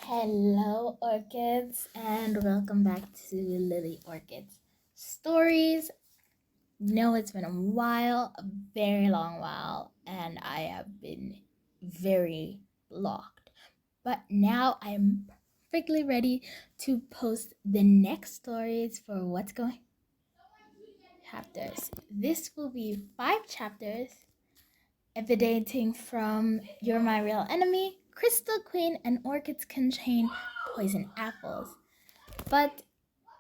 Hello, orchids, and welcome back to Lily Orchids Stories. No, it's been a while, a very long while, and I have been very blocked. But now I'm perfectly ready to post the next stories for what's going chapters. This will be 5 chapters, evidently from You're My Real Enemy, Crystal Queen, and Orchids Contain Poison Apples. But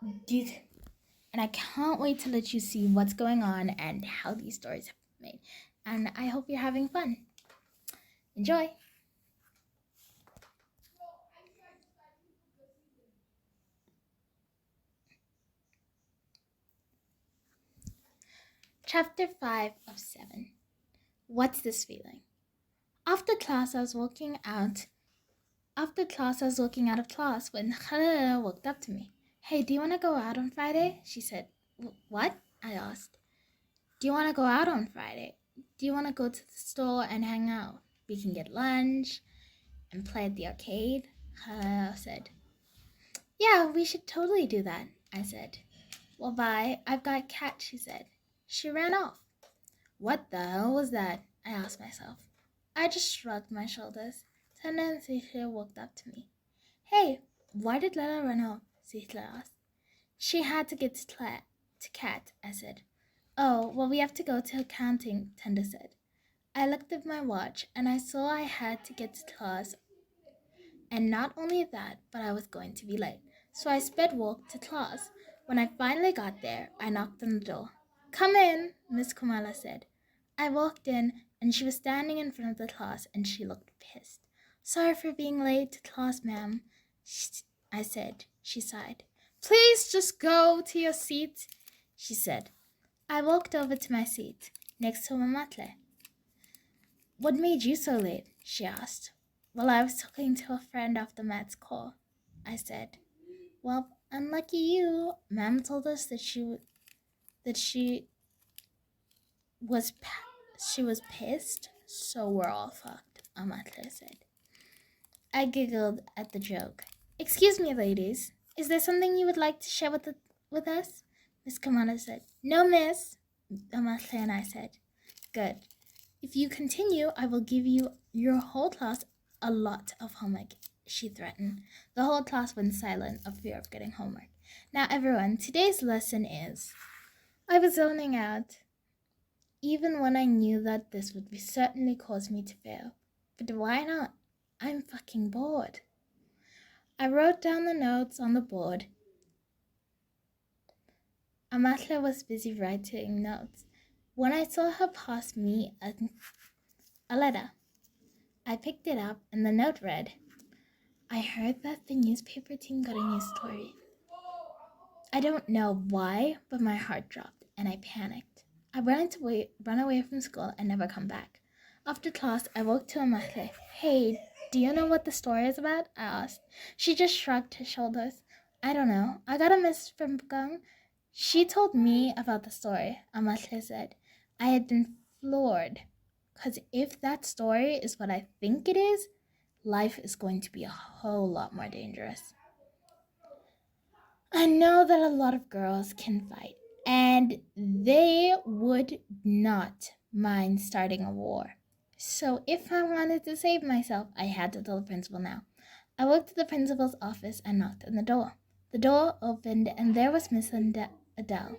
and I can't wait to let you see what's going on and how these stories have been made. And I hope you're having fun. Enjoy! Chapter 5 of 7. What's this feeling? After class, I was walking out of class when Khalila walked up to me. Hey, do you want to go out on Friday? She said. What? I asked. Do you want to go out on Friday? Do you want to go to the store and hang out? We can get lunch and play at the arcade, Khalila said. Yeah, we should totally do that, I said. Well, bye. I've got a cat, she said. She ran off. What the hell was that? I asked myself. I just shrugged my shoulders. Tana and Cecilia walked up to me. Hey, why did Lila run off? Cecilia asked. She had to get to Cat, I said. Oh, well, we have to go to accounting, Tanda said. I looked at my watch and I saw I had to get to class. And not only that, but I was going to be late. So I sped walked to class. When I finally got there, I knocked on the door. Come in, Miss Kamala said. I walked in, and she was standing in front of the class, and she looked pissed. Sorry for being late to class, ma'am, I said. She sighed. Please just go to your seat, she said. I walked over to my seat, next to Mamatle. What made you so late? She asked. Well, I was talking to a friend after Matt's call, I said. Well, unlucky you. Ma'am told us that she was pissed, so we're all fucked, Amatle said. I giggled at the joke. Excuse me, ladies. Is there something you would like to share with us? Miss Kamala said. No, miss, Amatle and I said. Good. If you continue, I will give you your whole class a lot of homework, she threatened. The whole class went silent of fear of getting homework. Now, everyone, today's lesson is... I was zoning out, even when I knew that this would certainly cause me to fail. But why not? I'm fucking bored. I wrote down the notes on the board. Amatla was busy writing notes when I saw her pass me a letter. I picked it up and the note read, I heard that the newspaper team got a new story. I don't know why, but my heart dropped and I panicked. I ran away from school and never come back. After class, I woke to Amatle. Hey, do you know what the story is about? I asked. She just shrugged her shoulders. I don't know. I got a message from Pagong. She told me about the story, Amatle said. I had been floored. Because if that story is what I think it is, life is going to be a whole lot more dangerous. I know that a lot of girls can fight, and they would not mind starting a war. So if I wanted to save myself, I had to tell the principal now. I walked to the principal's office and knocked on the door. The door opened, and there was Miss Adele.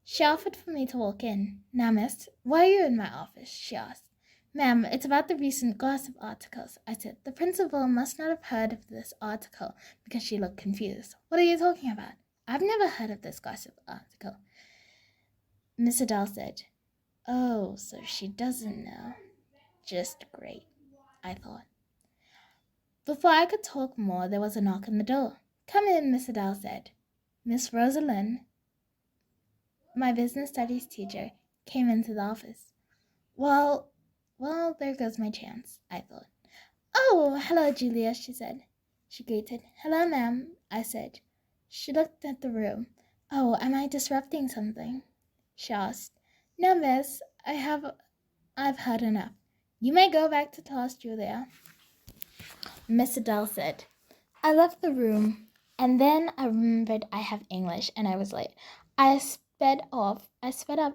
She offered for me to walk in. Now, miss, why are you in my office? She asked. Ma'am, it's about the recent gossip articles, I said. The principal must not have heard of this article because she looked confused. What are you talking about? I've never heard of this gossip article. Miss Adele said. Oh, so she doesn't know. Just great, I thought. Before I could talk more, there was a knock on the door. Come in, Miss Adele said. Miss Rosalind, my business studies teacher, came into the office. Well, there goes my chance, I thought. Oh, hello, Julia, she said. She greeted. Hello, ma'am, I said. She looked at the room. Oh, am I disrupting something? She asked. No, miss, I've had enough. You may go back to class, Julia, Miss Adele said. I left the room, and then I remembered I have English and I was late. I sped up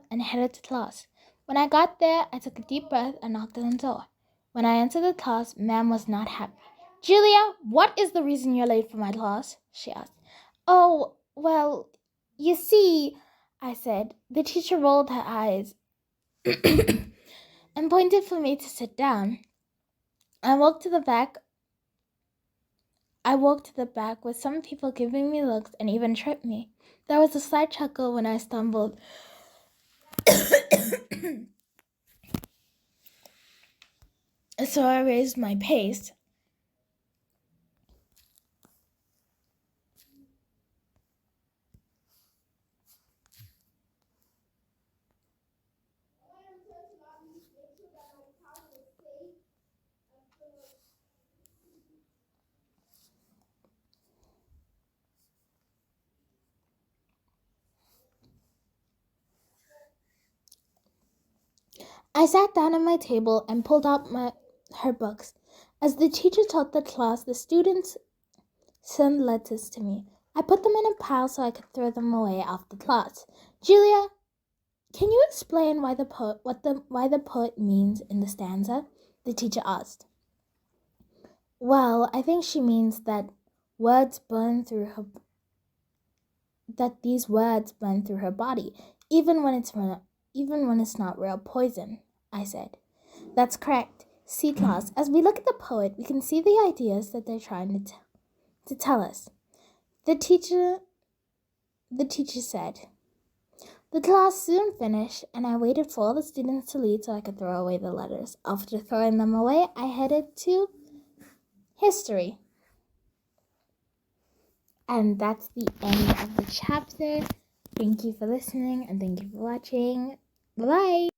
and headed to class. When I got there, I took a deep breath and knocked on the door. When I entered the class, Ma'am was not happy. Julia, what is the reason you're late for my class? She asked. Oh, well, you see, I said. The teacher rolled her eyes and pointed for me to sit down. I walked to the back with some people giving me looks and even tripped me. There was a slight chuckle when I stumbled. So I raised my pace. I sat down at my table and pulled out her books. As the teacher taught the class, the students sent letters to me. I put them in a pile so I could throw them away after class. Julia, can you explain why the poet means in the stanza? The teacher asked. Well, I think she means that these words burn through her body, even when it's not real poison, I said. That's correct. See, class, as we look at the poet, we can see the ideas that they're trying to tell us. The teacher said. The class soon finished, and I waited for all the students to leave so I could throw away the letters. After throwing them away, I headed to history. And that's the end of the chapter. Thank you for listening and thank you for watching. Bye-bye.